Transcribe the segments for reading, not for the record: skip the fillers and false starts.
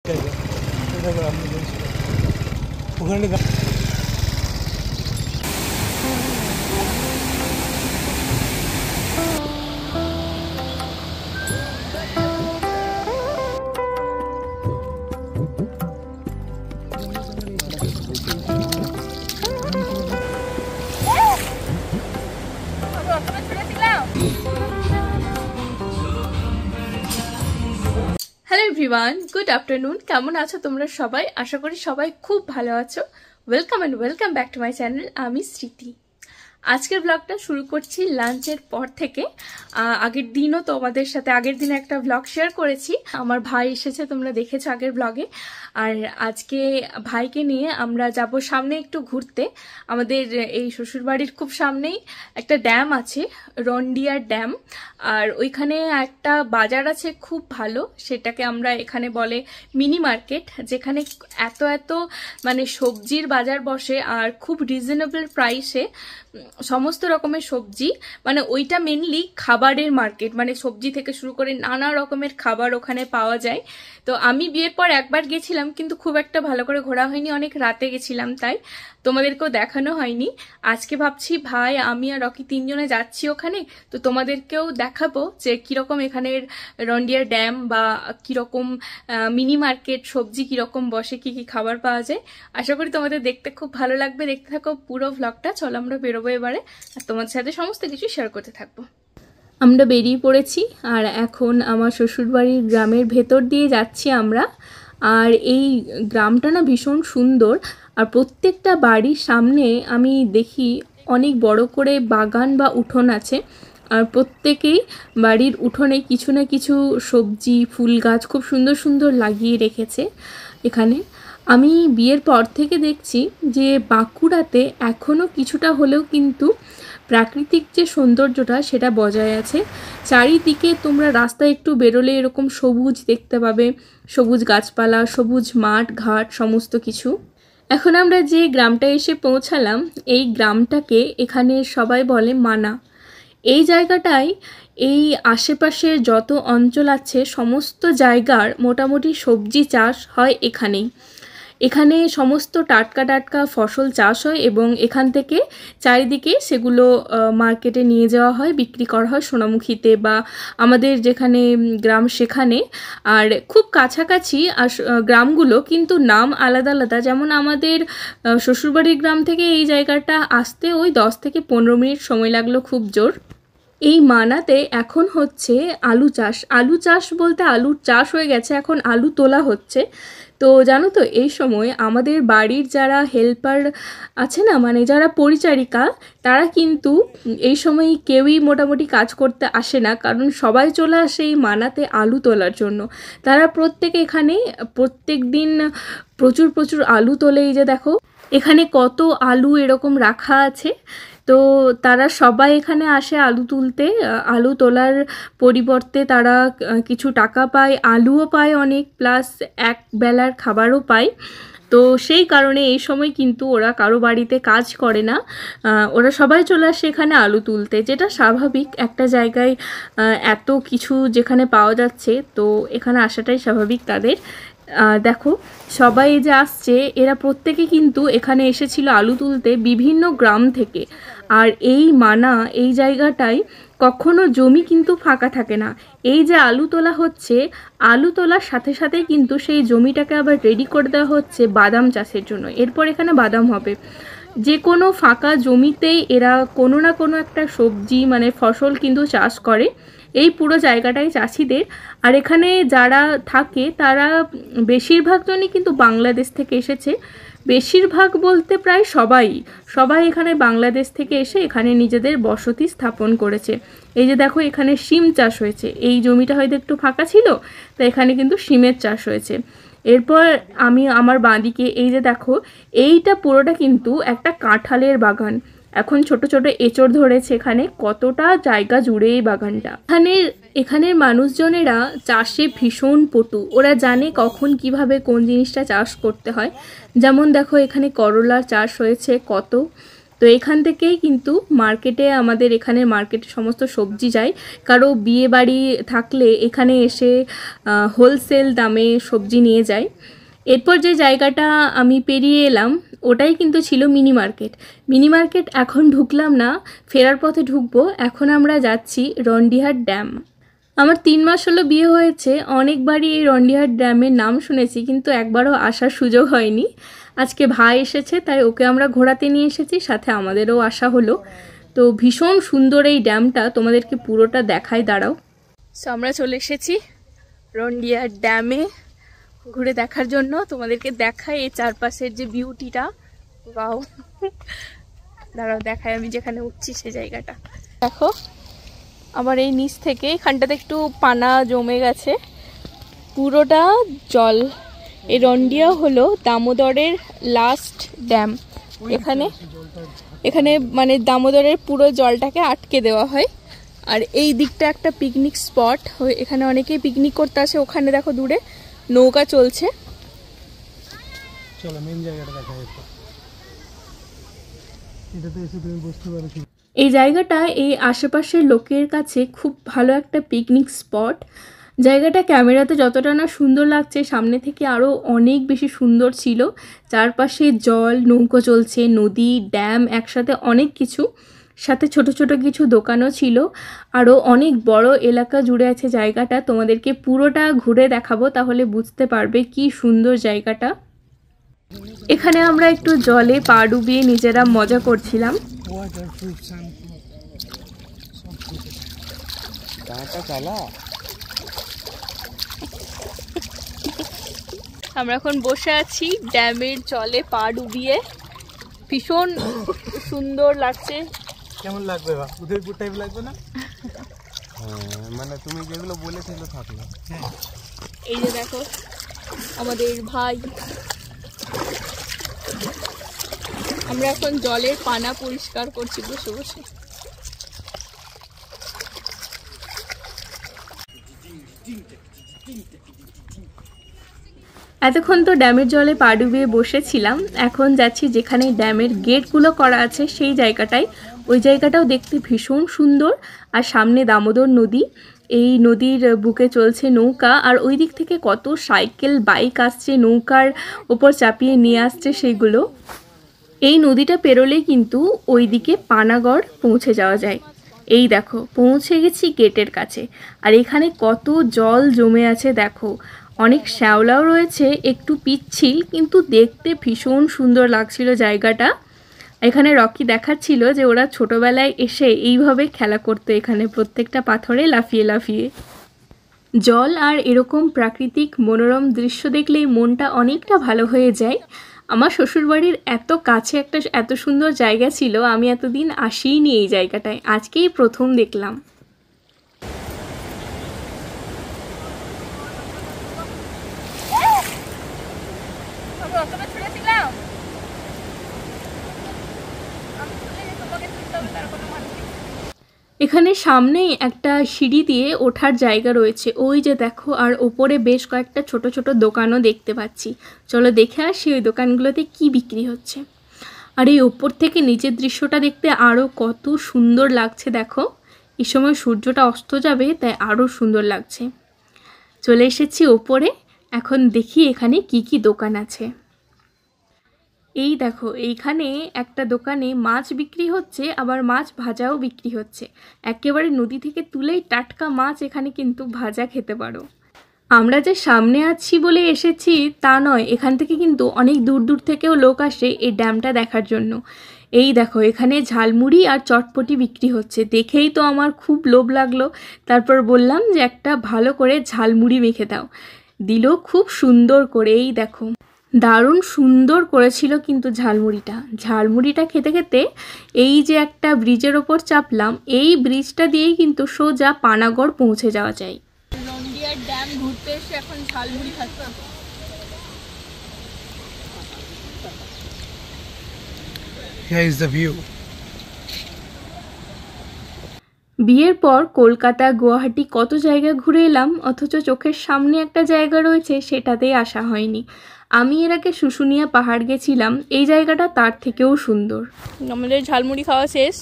Hello everyone, good afternoon. কেমন আছো তোমরা সবাই? আশা করি সবাই খুব ভালো আছো। Welcome back to my channel. আমি স্মৃতি। আজকের ব্লগটা শুরু করছি লাঞ্চের পর থেকে। আগের দিনও তোমাদের সাথে আগের দিনে একটা ব্লগ শেয়ার করেছি। আমার ভাই এসেছে, তোমরা দেখেছো আগের ব্লগে। আর আজকে ভাইকে নিয়ে আমরা যাব সামনে একটু ঘুরতে। আমাদের এই শ্বশুরবাড়ির খুব সামনেই একটা ড্যাম আছে, রন্ডিয়ার ড্যাম। আর ওইখানে একটা বাজার আছে খুব ভালো, সেটাকে আমরা এখানে বলে মিনি মার্কেট, যেখানে এত মানে সবজির বাজার বসে আর খুব রিজনেবল প্রাইসে সমস্ত রকমের সবজি। মানে ওইটা মেনলি খাবারের মার্কেট, মানে সবজি থেকে শুরু করে নানা রকমের খাবার ওখানে পাওয়া যায়। তো আমি বিয়ের পর একবার গেছিলাম, কিন্তু খুব একটা ভালো করে ঘোরা হয়নি, অনেক রাতে গেছিলাম, তাই তোমাদেরকেও দেখানো হয়নি। আজকে ভাবছি ভাই, আমি আর রকি তিনজনে যাচ্ছি ওখানে, তো তোমাদেরকেও দেখাবো যে কিরকম এখানের রন্ডিয়ার ড্যাম বা কিরকম মিনি মার্কেট, সবজি কিরকম বসে, কি কি খাবার পাওয়া যায়। আশা করি তোমাদের দেখতে খুব ভালো লাগবে। দেখতে থাকো পুরো ভ্লগটা। চলো আমরা বেরোবো এবারে, আর তোমাদের সাথে সমস্ত কিছু শেয়ার করতে থাকবো। আমরা বেরিয়ে পড়েছি আর এখন আমার শ্বশুরবাড়ির গ্রামের ভেতর দিয়ে যাচ্ছি আমরা। আর এই গ্রামটা না ভীষণ সুন্দর, আর প্রত্যেকটা বাড়ির সামনে আমি দেখি অনেক বড় করে বাগান বা উঠোন আছে। আর প্রত্যেকেই বাড়ির উঠোনে কিছু না কিছু সবজি, ফুল গাছ খুব সুন্দর সুন্দর লাগিয়ে রেখেছে এখানে। আমি বিয়ের পর থেকে দেখছি যে বাঁকুড়াতে এখনও কিছুটা হলেও কিন্তু প্রাকৃতিক যে সৌন্দর্যটা সেটা বজায় আছে। চারিদিকে তোমরা রাস্তায় একটু বেরোলে এরকম সবুজ দেখতে পাবে, সবুজ গাছপালা, সবুজ মাঠ ঘাট সমস্ত কিছু। এখন আমরা যে গ্রামটা এসে পৌঁছালাম, এই গ্রামটাকে এখানে সবাই বলে মানা। এই জায়গাটায় এই আশেপাশের যত অঞ্চল আছে সমস্ত জায়গার মোটামুটি সবজি চাষ হয় এখানেই। এখানে সমস্ত টাটকা টাটকা ফসল চাষ হয় এবং এখান থেকে চারিদিকে সেগুলো মার্কেটে নিয়ে যাওয়া হয়, বিক্রি করা হয় সোনামুখীতে বা আমাদের যেখানে গ্রাম সেখানে। আর খুব কাছাকাছি গ্রামগুলো, কিন্তু নাম আলাদা আলাদা। যেমন আমাদের শ্বশুরবাড়ির গ্রাম থেকে এই জায়গাটা আসতে ওই 10 থেকে 15 মিনিট সময় লাগলো খুব জোর। এই মানাতে এখন হচ্ছে আলু চাষ। আলু চাষ বলতে আলুর চাষ হয়ে গেছে, এখন আলু তোলা হচ্ছে। তো জানো তো, এই সময় আমাদের বাড়ির যারা হেল্পার আছে না, মানে যারা পরিচারিকা, তারা কিন্তু এই সময় কেউই মোটামুটি কাজ করতে আসে না, কারণ সবাই চলে আসে এই মানাতে আলু তোলার জন্য। তারা প্রত্যেকে এখানে প্রত্যেক দিন প্রচুর আলু তোলে। এই যে দেখো এখানে কত আলু এরকম রাখা আছে। তো তারা সবাই এখানে আসে আলু তুলতে। আলু তোলার পরিবর্তে তারা কিছু টাকা পায়, আলুও পায় অনেক, প্লাস এক বেলার খাবারও পায়। তো সেই কারণে এই সময় কিন্তু ওরা কারো বাড়িতে কাজ করে না, ওরা সবাই চলে আসে এখানে আলু তুলতে, যেটা স্বাভাবিক। একটা জায়গায় এত কিছু যেখানে পাওয়া যাচ্ছে, তো এখানে আসাটাই স্বাভাবিক তাদের। দেখো সবাই যে আসছে, এরা প্রত্যেকে কিন্তু এখানে এসেছিল আলু তুলতে বিভিন্ন গ্রাম থেকে। আর এই মানা, এই জায়গাটায় কখনো জমি কিন্তু ফাঁকা থাকে না। এই যে আলু তোলা হচ্ছে, আলু তোলার সাথে সাথে কিন্তু সেই জমিটাকে আবার রেডি করে দেওয়া হচ্ছে বাদাম চাষের জন্য। এরপর এখানে বাদাম হবে। যে কোনো ফাঁকা জমিতেই এরা কোনো না কোনো একটা সবজি মানে ফসল কিন্তু চাষ করে। এই পুরো জায়গাটাই চাষিদের। আর এখানে যারা থাকে তারা বেশিরভাগ জনই কিন্তু বাংলাদেশ থেকে এসেছে। বেশিরভাগ বলতে প্রায় সবাই এখানে বাংলাদেশ থেকে এসে এখানে নিজেদের বসতি স্থাপন করেছে। এই যে দেখো এখানে শিম চাষ হয়েছে, এই জমিটা হয়তো একটু ফাঁকা ছিল, তো এখানে কিন্তু শিমের চাষ হয়েছে। এরপর আমি আমার বাঁদিকে এই যে দেখো, এইটা পুরোটা কিন্তু একটা কাঁঠালের বাগান। এখন ছোট ছোট এঁচড় ধরেছে এখানে, কতটা জায়গা জুড়ে এই বাগানটা। এখানের মানুষজনেরা চাষে ভীষণ পটু, ওরা জানে কখন কিভাবে কোন জিনিসটা চাষ করতে হয়। যেমন দেখো এখানে করলার চাষ হয়েছে কত, তো এখান থেকেই কিন্তু মার্কেটে, আমাদের এখানের মার্কেটে সমস্ত সবজি যায়। কারো বিয়ে বাড়ি থাকলে এখানে এসে হোলসেল দামে সবজি নিয়ে যায়। এরপর যে জায়গাটা আমি পেরিয়ে এলাম ওটাই কিন্তু ছিল মিনি মার্কেট। মিনি মার্কেট এখন ঢুকলাম না, ফেরার পথে ঢুকবো। এখন আমরা যাচ্ছি রন্ডিহাট ড্যাম। আমার 3 মাস হলো বিয়ে হয়েছে, অনেকবারই এই রন্ডিহাট ড্যামের নাম শুনেছি, কিন্তু একবারও আসার সুযোগ হয়নি। আজকে ভাই এসেছে, তাই ওকে আমরা ঘোরাতে নিয়ে এসেছি, সাথে আমাদেরও আসা হলো। তো ভীষণ সুন্দর এই ড্যামটা, তোমাদেরকে পুরোটা দেখাই, দাঁড়াও। সো আমরা চলে এসেছি রন্ডিহাট ড্যামে ঘুরে দেখার জন্য। তোমাদেরকে দেখাই এই চারপাশের যে বিউটিটা। বাও, দাঁড়াও দেখাই, আমি যেখানে উঠছি সেই জায়গাটা দেখো। আমার এই নিচ থেকে এখানটাতে একটু পানা জমে গেছে, পুরোটা জল। এই রন্ডিয়া হলো দামোদরের লাস্ট ড্যাম। এখানে মানে দামোদরের পুরো জলটাকে আটকে দেওয়া হয়। আর এই দিকটা একটা পিকনিক স্পট, এখানে অনেকেই পিকনিক করতে আসে। ওখানে দেখো দূরে নৌকা চলছে। চলো মেইন জায়গাটা দেখাই। এটাতে এসে তুমি বুঝতে পারছো এই জায়গাটা এই আশেপাশের লোকের কাছে খুব ভালো একটা পিকনিক স্পট। জায়গাটা ক্যামেরাতে যতটা না সুন্দর লাগছে, সামনে থেকে আরও অনেক বেশি সুন্দর ছিল। চারপাশে জল, নৌকো চলছে, নদী, ড্যাম একসাথে অনেক কিছু, সাথে ছোট ছোট কিছু দোকানও ছিল। আরও অনেক বড় এলাকা জুড়ে আছে জায়গাটা। তোমাদেরকে পুরোটা ঘুরে দেখাবো, তাহলে বুঝতে পারবে কি সুন্দর জায়গাটা। এখানে আমরা একটু জলে পা ডুবিয়ে নিজেরা মজা করছিলাম। আমরা এখন বসে আছি ড্যামের জলে পা ডুবিয়ে, ভীষণ সুন্দর লাগছে। কেমন লাগবে? উদয়পুর টাইপ লাগবে না? মানে তুমি যেগুলো বলেছিলে থাকলো। এই যে দেখো আমাদের ভাই, আমরা এখন জলের পানা পরিষ্কার করছি বসে বসে। এতক্ষণ তো ড্যামের জলে পা ডুবিয়ে বসেছিলাম, এখন যাচ্ছি যেখানে ড্যামের গেটগুলো করা আছে সেই জায়গাটায়। ওই জায়গাটাও দেখতে ভীষণ সুন্দর। আর সামনে দামোদর নদী, এই নদীর বুকে চলছে নৌকা। আর ওই দিক থেকে কত সাইকেল, বাইক আসছে, নৌকার ওপর চাপিয়ে নিয়ে আসছে সেগুলো। এই নদীটা পেরোলেই কিন্তু ওই দিকে পানাগড় পৌঁছে যাওয়া যায়। এই দেখো পৌঁছে গেছি গেটের কাছে। আর এখানে কত জল জমে আছে দেখো, অনেক শ্যাওলাও রয়েছে, একটু পিচ্ছিল, কিন্তু দেখতে ভীষণ সুন্দর লাগছিল জায়গাটা। এখানে রকি দেখাচ্ছিল যে ওরা ছোটবেলায় এসে এইভাবে খেলা করতো, এখানে প্রত্যেকটা পাথরে লাফিয়ে লাফিয়ে। জল আর এরকম প্রাকৃতিক মনোরম দৃশ্য দেখলেই মনটা অনেকটা ভালো হয়ে যায়। আমার শ্বশুরবাড়ির এত কাছে একটা এত সুন্দর জায়গা ছিল, আমি এতদিন আসিনি এই জায়গাটায়, আজকেই প্রথম দেখলাম। এখানে সামনেই একটা সিঁড়ি দিয়ে ওঠার জায়গা রয়েছে, ওই যে দেখো। আর ওপরে বেশ কয়েকটা ছোট ছোট দোকানও দেখতে পাচ্ছি। চলো দেখে আসি ওই দোকানগুলোতে কি বিক্রি হচ্ছে। আর এই ওপর থেকে নিচের দৃশ্যটা দেখতে আরও কত সুন্দর লাগছে দেখো। এই সময় সূর্যটা অস্ত যাবে, তাই আরও সুন্দর লাগছে। চলে এসেছি ওপরে, এখন দেখি এখানে কি কি দোকান আছে। এই দেখো এইখানে একটা দোকানে মাছ বিক্রি হচ্ছে, আবার মাছ ভাজাও বিক্রি হচ্ছে। একেবারে নদী থেকে তুলেই টাটকা মাছ এখানে কিন্তু ভাজা খেতে পারো। আমরা যে সামনে আছি বলে এসেছি তা নয়, এখান থেকে কিন্তু অনেক দূর দূর থেকেও লোক আসে এই ড্যামটা দেখার জন্য। এই দেখো এখানে ঝালমুড়ি আর চটপটি বিক্রি হচ্ছে, দেখেই তো আমার খুব লোভ লাগলো। তারপর বললাম যে একটা ভালো করে ঝালমুড়ি মেখে দাও, দিল খুব সুন্দর করে। এই দেখো দারুণ সুন্দর করেছিল কিন্তু ঝালমুড়িটা খেতে খেতে এই যে একটা ব্রিজের ওপর চাপলাম, এই ব্রিজটা দিয়েই কিন্তু সোজা পানাগড় পৌঁছে যাওয়া যায়। রন্ডিয়া ড্যাম ঘুরতে এসে এখন ঝালমুড়ি খাচ্ছি। Here is the view. বিয়ের পর কলকাতা গুয়াহাটি কত জায়গা ঘুরে এলাম, অথচ চোখের সামনে একটা জায়গা রয়েছে সেটাতেই আসা হয়নি। আমি এর আগে শুশুনিয়া পাহাড় গেছিলাম, এই জায়গাটা তার থেকেও সুন্দর। আমাদের ঝালমুড়ি খাওয়া শেষ,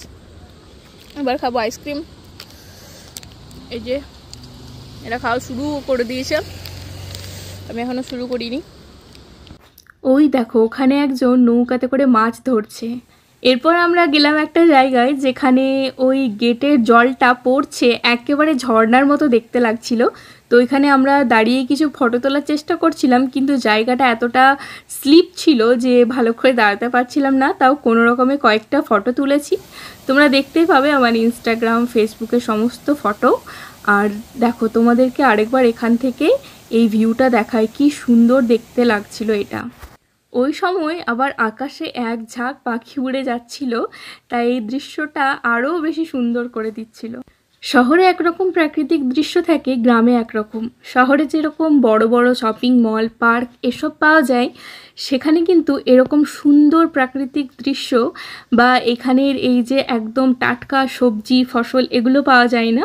এবার খাবো আইসক্রিম। এই যে এটা খাওয়া শুরু করে দিয়েছে, আমি এখনো শুরু করিনি। ওই দেখো ওখানে একজন নৌকাতে করে মাছ ধরছে। এরপর আমরা গেলাম একটা জায়গায় যেখানে ওই গেটের জলটা পড়ছে, একেবারে ঝর্ণার মতো দেখতে লাগছিল। তো ওইখানে আমরা দাঁড়িয়ে কিছু ফটো তোলার চেষ্টা করছিলাম, কিন্তু জায়গাটা এতটা স্লিপ ছিল যে ভালো করে দাঁড়াতে পারছিলাম না। তাও কোনো রকমে কয়েকটা ফটো তুলেছি, তোমরা দেখতেই পাবে আমার ইনস্টাগ্রাম ফেসবুকে সমস্ত ফটো। আর দেখো তোমাদেরকে আরেকবার এখান থেকে এই ভিউটা দেখায়, কি সুন্দর দেখতে লাগছিল এটা। ওই সময় আবার আকাশে এক ঝাঁক পাখি উড়ে যাচ্ছিল, তাই এই দৃশ্যটা আরও বেশি সুন্দর করে দিচ্ছিল। শহরে একরকম প্রাকৃতিক দৃশ্য থাকে, গ্রামে একরকম। শহরে যেরকম বড় বড় শপিং মল, পার্ক এসব পাওয়া যায়, সেখানে কিন্তু এরকম সুন্দর প্রাকৃতিক দৃশ্য বা এখানের এই যে একদম টাটকা সবজি ফসল এগুলো পাওয়া যায় না।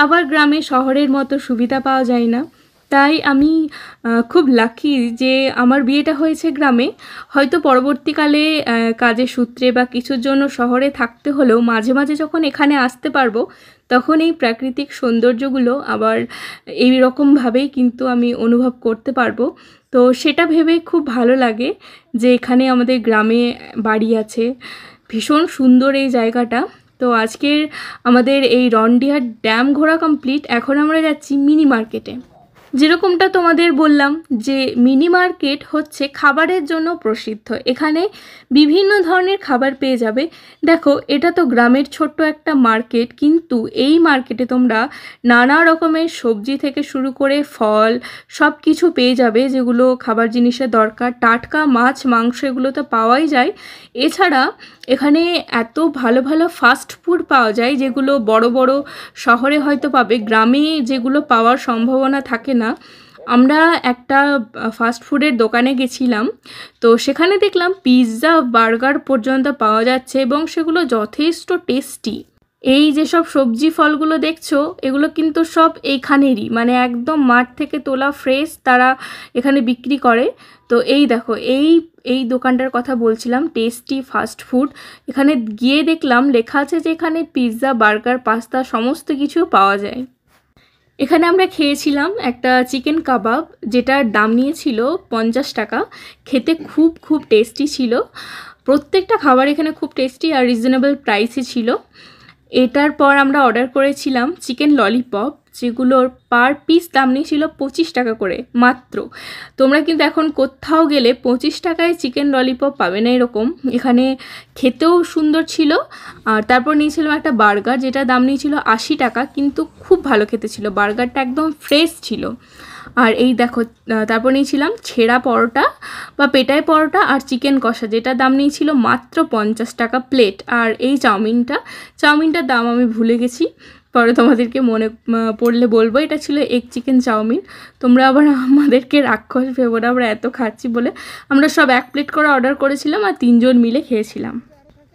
আবার গ্রামে শহরের মতো সুবিধা পাওয়া যায় না। তাই আমি খুব লাকি যে আমার বিয়েটা হয়েছে গ্রামে। হয়তো পরবর্তীকালে কাজের সূত্রে বা কিছুর জন্য শহরে থাকতে হলেও মাঝে মাঝে যখন এখানে আসতে পারবো, তখন এই প্রাকৃতিক সৌন্দর্যগুলো আবার এই রকমভাবেই কিন্তু আমি অনুভব করতে পারবো। তো সেটা ভেবে খুব ভালো লাগে যে এখানে আমাদের গ্রামে বাড়ি আছে। ভীষণ সুন্দর এই জায়গাটা। তো আজকের আমাদের এই রন্ডিহাট ড্যাম ঘোরা কমপ্লিট। এখন আমরা যাচ্ছি মিনি মার্কেটে। যেরকমটা তোমাদের বললাম যে মিনি মার্কেট হচ্ছে খাবারের জন্য প্রসিদ্ধ। এখানে বিভিন্ন ধরনের খাবার পেয়ে যাবে। দেখো এটা তো গ্রামের ছোট্ট একটা মার্কেট, কিন্তু এই মার্কেটে তোমরা নানা রকমের সবজি থেকে শুরু করে ফল সব কিছু পেয়ে যাবে, যেগুলো খাবার জিনিসের দরকার। টাটকা মাছ মাংস এগুলো তো পাওয়াই যায়। এছাড়া এখানে এত ভালো ভালো ফাস্ট ফুড পাওয়া যায়, যেগুলো বড় বড় শহরে হয়তো পাবে, গ্রামে যেগুলো পাওয়ার সম্ভাবনা থাকে না। আমরা একটা ফাস্ট ফুডের দোকানে গেছিলাম, তো সেখানে দেখলাম পিৎজা বার্গার পর্যন্ত পাওয়া যাচ্ছে এবং সেগুলো যথেষ্ট টেস্টি। এই যেসব সবজি ফলগুলো দেখছো এগুলো কিন্তু সব এইখানেরই, মানে একদম মাঠ থেকে তোলা ফ্রেশ তারা এখানে বিক্রি করে। তো এই দেখো এই দোকানটার কথা বলছিলাম, টেস্টি ফাস্ট ফুড। এখানে গিয়ে দেখলাম লেখা আছে যে এখানে পিৎজা বার্গার পাস্তা সমস্ত কিছু পাওয়া যায়। এখানে আমরা খেয়েছিলাম একটা চিকেন কাবাব, যেটার দাম নিয়েছিল 50 টাকা। খেতে খুব খুব টেস্টি ছিল। প্রত্যেকটা খাবার এখানে খুব টেস্টি আর রিজনেবল প্রাইসে ছিল। এটার পর আমরা অর্ডার করেছিলাম চিকেন ললিপপ, যেগুলোর পার পিস দাম নিয়েছিল 25 টাকা করে মাত্র। তোমরা কিন্তু এখন কোথাও গেলে 25 টাকায় চিকেন ললিপপ পাবে না এরকম। এখানে খেতেও সুন্দর ছিল। আর তারপর নিয়েছিলাম একটা বার্গার, যেটা দাম নিয়েছিল 80 টাকা, কিন্তু খুব ভালো খেতে ছিল। বার্গারটা একদম ফ্রেশ ছিল। আর এই দেখো তারপর নিয়েছিলাম ছেঁড়া পরোটা বা পেটাই পরোটা আর চিকেন কষা, যেটা দাম নিয়েছিল মাত্র 50 টাকা প্লেট। আর এই চাউমিনটার দাম আমি ভুলে গেছি, পরে তোমাদেরকে মনে পড়লে বলবো। এটা ছিল এগ চিকেন চাউমিন। তোমরা আবার আমাদেরকে রাক্ষস ভেবো না, আমরা এত খাচ্ছি বলে। আমরা সব 1 প্লেট করে অর্ডার করেছিলাম আর 3 জন মিলে খেয়েছিলাম।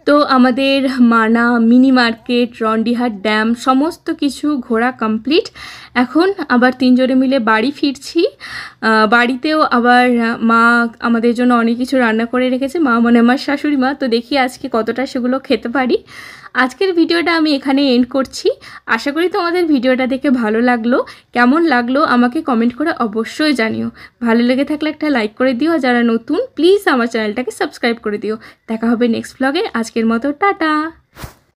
তো আমাদের মানা, মিনি মার্কেট, রন্ডিহাট ড্যাম সমস্ত কিছু ঘোরা কমপ্লিট। এখন আবার 3 জনে মিলে বাড়ি ফিরছি। বাড়িতেও আবার মা আমাদের জন্য অনেক কিছু রান্না করে রেখেছে, মা মানে আমার শাশুড়ি মা। তো দেখি আজকে কতটা সেগুলো খেতে পারি। আজকের ভিডিওটা আমি এখানে এন্ড করছি। আশা করি তোমাদের ভিডিওটা দেখে ভালো লাগলো। কেমন লাগলো আমাকে কমেন্ট করে অবশ্যই জানিও। ভালো লেগে থাকলে একটা লাইক করে দিও, যারা নতুন প্লিজ আমার চ্যানেলটাকে সাবস্ক্রাইব করে দিও। দেখা হবে নেক্সট ব্লগে। আজকের মতো টাটা।